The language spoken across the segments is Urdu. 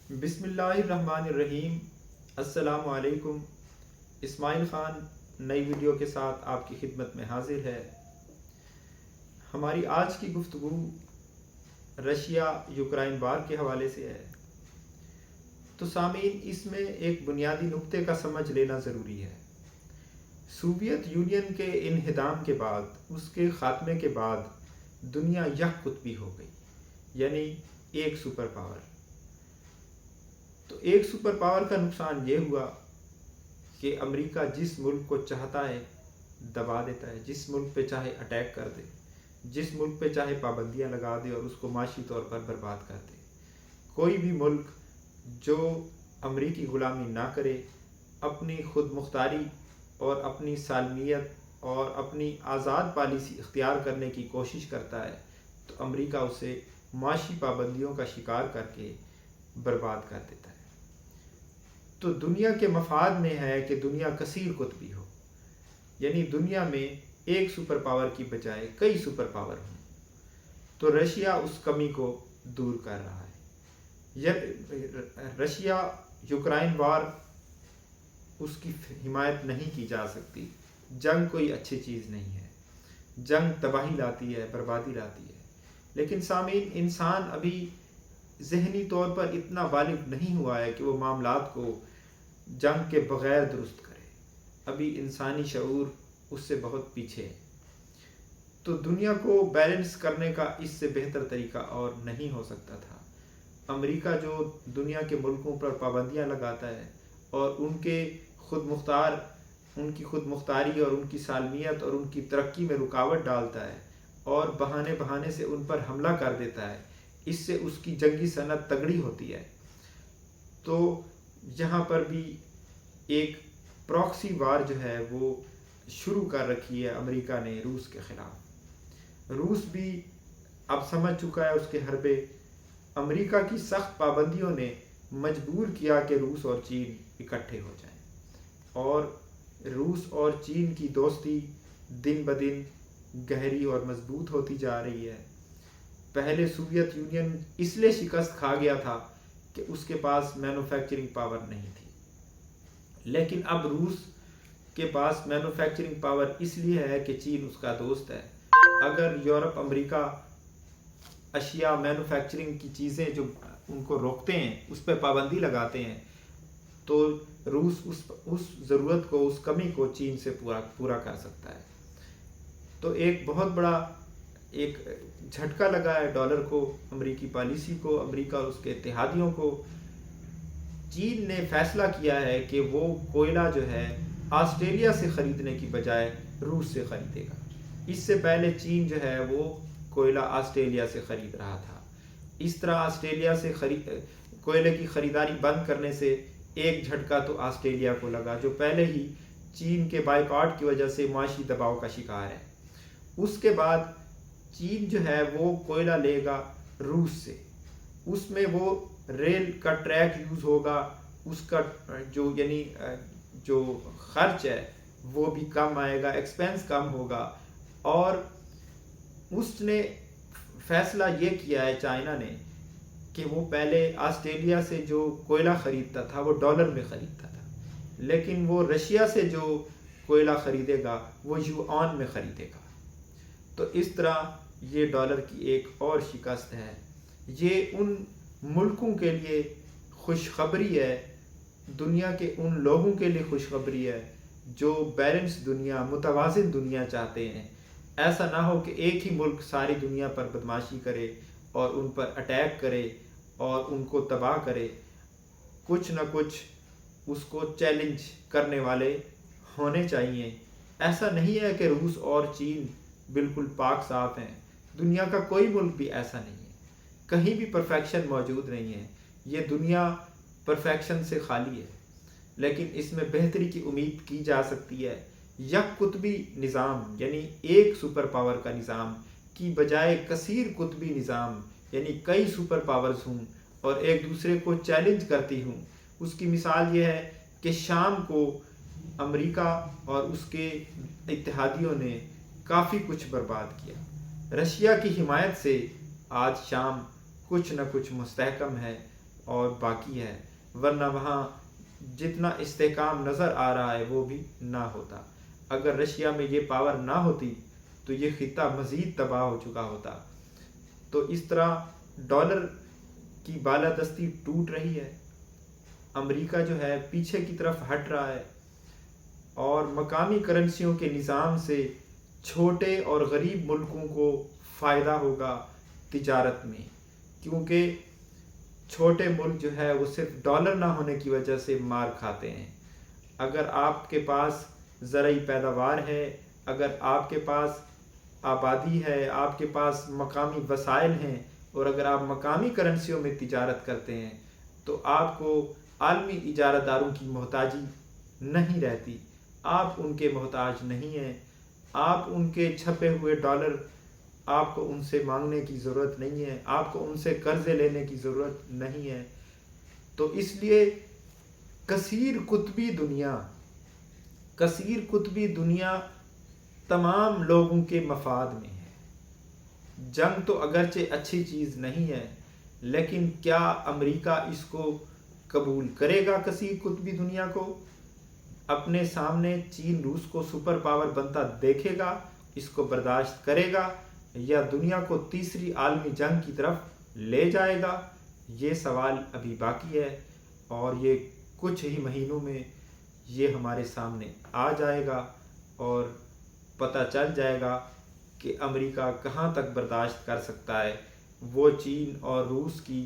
بسم اللہ الرحمن الرحیم۔ السلام علیکم۔ اسماعیل خان نئی ویڈیو کے ساتھ آپ کی خدمت میں حاضر ہے۔ ہماری آج کی گفتگو رشیا یوکرائن وار کے حوالے سے ہے۔ تو سامعین، اس میں ایک بنیادی نقطے کا سمجھ لینا ضروری ہے۔ سوویت یونین کے انہدام کے بعد، اس کے خاتمے کے بعد دنیا یک قطبی ہو گئی، یعنی ایک سپر پاور۔ تو ایک سپر پاور کا نقصان یہ ہوا کہ امریکہ جس ملک کو چاہتا ہے دبا دیتا ہے، جس ملک پہ چاہے اٹیک کر دے، جس ملک پہ چاہے پابندیاں لگا دے اور اس کو معاشی طور پر برباد کر دے۔ کوئی بھی ملک جو امریکی غلامی نہ کرے، اپنی خود مختاری اور اپنی سالمیت اور اپنی آزاد پالیسی اختیار کرنے کی کوشش کرتا ہے تو امریکہ اسے معاشی پابندیوں کا شکار کر کے برباد کر دیتا ہے۔ تو دنیا کے مفاد میں ہے کہ دنیا کثیر قطبی ہو، یعنی دنیا میں ایک سپر پاور کی بجائے کئی سپر پاور ہوں۔ تو رشیا اس کمی کو دور کر رہا ہے۔ رشیا یوکرائن وار، اس کی حمایت نہیں کی جا سکتی۔ جنگ کوئی اچھی چیز نہیں ہے، جنگ تباہی لاتی ہے، بربادی لاتی ہے۔ لیکن سامعین، انسان ابھی ذہنی طور پر اتنا بالغ نہیں ہوا ہے کہ وہ معاملات کو جنگ کے بغیر درست کرے۔ ابھی انسانی شعور اس سے بہت پیچھے ہے۔ تو دنیا کو بیلنس کرنے کا اس سے بہتر طریقہ اور نہیں ہو سکتا تھا۔ امریکہ جو دنیا کے ملکوں پر پابندیاں لگاتا ہے اور ان کی خود مختاری اور ان کی سالمیت اور ان کی ترقی میں رکاوٹ ڈالتا ہے اور بہانے سے ان پر حملہ کر دیتا ہے، اس سے اس کی جنگی صنعت تگڑی ہوتی ہے۔ تو یہاں پر بھی ایک پراکسی وار جو ہے وہ شروع کر رکھی ہے امریکہ نے روس کے خلاف۔ روس بھی اب سمجھ چکا ہے اس کے حربے۔ امریکہ کی سخت پابندیوں نے مجبور کیا کہ روس اور چین اکٹھے ہو جائیں، اور روس اور چین کی دوستی دن بدن گہری اور مضبوط ہوتی جا رہی ہے۔ پہلے سوویت یونین اس لیے شکست کھا گیا تھا کہ اس کے پاس مینوفیکچرنگ پاور نہیں تھی، لیکن اب روس کے پاس مینوفیکچرنگ پاور اس لیے ہے کہ چین اس کا دوست ہے۔ اگر یورپ امریکہ اشیاء مینوفیکچرنگ کی چیزیں جو ان کو روکتے ہیں، اس پہ پابندی لگاتے ہیں، تو روس اس ضرورت کو، اس کمی کو چین سے پورا کر سکتا ہے۔ تو ایک بہت بڑا ایک جھٹکا لگا ہے ڈالر کو، امریکی پالیسی کو، امریکہ اور اس کے اتحادیوں کو۔ چین نے فیصلہ کیا ہے کہ وہ کوئلہ جو ہے آسٹریلیا سے خریدنے کی بجائے روس سے خریدے گا۔ اس سے پہلے چین جو ہے وہ کوئلہ آسٹریلیا سے خرید رہا تھا۔ اس طرح آسٹریلیا سے کوئلے کی خریداری بند کرنے سے ایک جھٹکا تو آسٹریلیا کو لگا، جو پہلے ہی چین کے بائیکاٹ کی وجہ سے معاشی دباؤ کا شکار ہے۔ اس کے بعد چین جو ہے وہ کوئلہ لے گا روس سے۔ اس میں وہ ریل کا ٹریک یوز ہوگا، اس کا جو خرچ ہے وہ بھی کم آئے گا، ایکسپینس کم ہوگا۔ اور اس نے فیصلہ یہ کیا ہے چائنا نے کہ وہ پہلے آسٹریلیا سے جو کوئلہ خریدتا تھا وہ ڈالر میں خریدتا تھا، لیکن وہ رشیا سے جو کوئلہ خریدے گا وہ یوآن میں خریدے گا۔ تو اس طرح یہ ڈالر کی ایک اور شکست ہے۔ یہ ان ملکوں کے لیے خوشخبری ہے، دنیا کے ان لوگوں کے لیے خوشخبری ہے جو بیلنس دنیا، متوازن دنیا چاہتے ہیں۔ ایسا نہ ہو کہ ایک ہی ملک ساری دنیا پر بدماشی کرے اور ان پر اٹیک کرے اور ان کو تباہ کرے۔ کچھ نہ کچھ اس کو چیلنج کرنے والے ہونے چاہیے۔ ایسا نہیں ہے کہ روس اور چین بالکل پاک صاف ہیں۔ دنیا کا کوئی ملک بھی ایسا نہیں ہے، کہیں بھی پرفیکشن موجود نہیں ہے۔ یہ دنیا پرفیکشن سے خالی ہے، لیکن اس میں بہتری کی امید کی جا سکتی ہے۔ یک قطبی نظام یعنی ایک سپر پاور کا نظام کی بجائے کثیر قطبی نظام، یعنی کئی سپر پاورز ہوں اور ایک دوسرے کو چیلنج کرتی ہوں۔ اس کی مثال یہ ہے کہ شام کو امریکہ اور اس کے اتحادیوں نے کافی کچھ برباد کیا۔ رشیا کی حمایت سے آج شام کچھ نہ کچھ مستحکم ہے، اور باقی ہے، ورنہ وہاں جتنا استحکام نظر آ رہا ہے وہ بھی نہ ہوتا۔ اگر رشیا میں یہ پاور نہ ہوتی تو یہ خطہ مزید تباہ ہو چکا ہوتا۔ تو اس طرح ڈالر کی بالادستی ٹوٹ رہی ہے، امریکہ جو ہے پیچھے کی طرف ہٹ رہا ہے، اور مقامی کرنسیوں کے نظام سے چھوٹے اور غریب ملکوں کو فائدہ ہوگا تجارت میں، کیونکہ چھوٹے ملک جو ہے وہ صرف ڈالر نہ ہونے کی وجہ سے مار کھاتے ہیں۔ اگر آپ کے پاس زرعی پیداوار ہے، اگر آپ کے پاس آبادی ہے، آپ کے پاس مقامی وسائل ہیں، اور اگر آپ مقامی کرنسیوں میں تجارت کرتے ہیں تو آپ کو عالمی اجارہ داروں کی محتاجی نہیں رہتی، آپ ان کے محتاج نہیں ہیں، آپ ان کے چھپے ہوئے ڈالر آپ کو ان سے مانگنے کی ضرورت نہیں ہے، آپ کو ان سے قرضے لینے کی ضرورت نہیں ہے۔ تو اس لیے کثیر قطبی دنیا تمام لوگوں کے مفاد میں ہے۔ جنگ تو اگرچہ اچھی چیز نہیں ہے، لیکن کیا امریکہ اس کو قبول کرے گا؟ کثیر قطبی دنیا کو اپنے سامنے چین روس کو سپر پاور بنتا دیکھے گا، اس کو برداشت کرے گا، یا دنیا کو تیسری عالمی جنگ کی طرف لے جائے گا؟ یہ سوال ابھی باقی ہے، اور یہ کچھ ہی مہینوں میں یہ ہمارے سامنے آ جائے گا، اور پتہ چل جائے گا کہ امریکہ کہاں تک برداشت کر سکتا ہے۔ وہ چین اور روس کی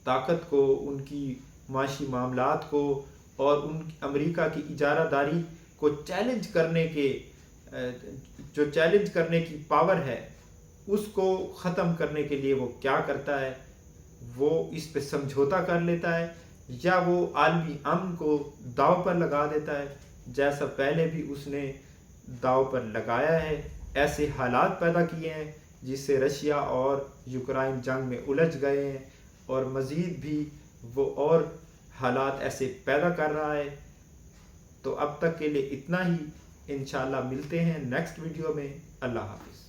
طاقت کو، ان کی معاشی معاملات کو، اور امریکہ کی اجارہ داری کو چیلنج کرنے کی پاور ہے، اس کو ختم کرنے کے لیے وہ کیا کرتا ہے؟ وہ اس پہ سمجھوتا کر لیتا ہے، یا وہ عالمی امن کو داؤ پر لگا دیتا ہے، جیسا پہلے بھی اس نے داؤ پر لگایا ہے، ایسے حالات پیدا کیے ہیں جس سے رشیا اور یوکرائن جنگ میں الجھ گئے ہیں، اور مزید بھی وہ اور حالات ایسے پیدا کر رہا ہے۔ تو اب تک کے لیے اتنا ہی، انشاءاللہ ملتے ہیں نیکسٹ ویڈیو میں۔ اللہ حافظ۔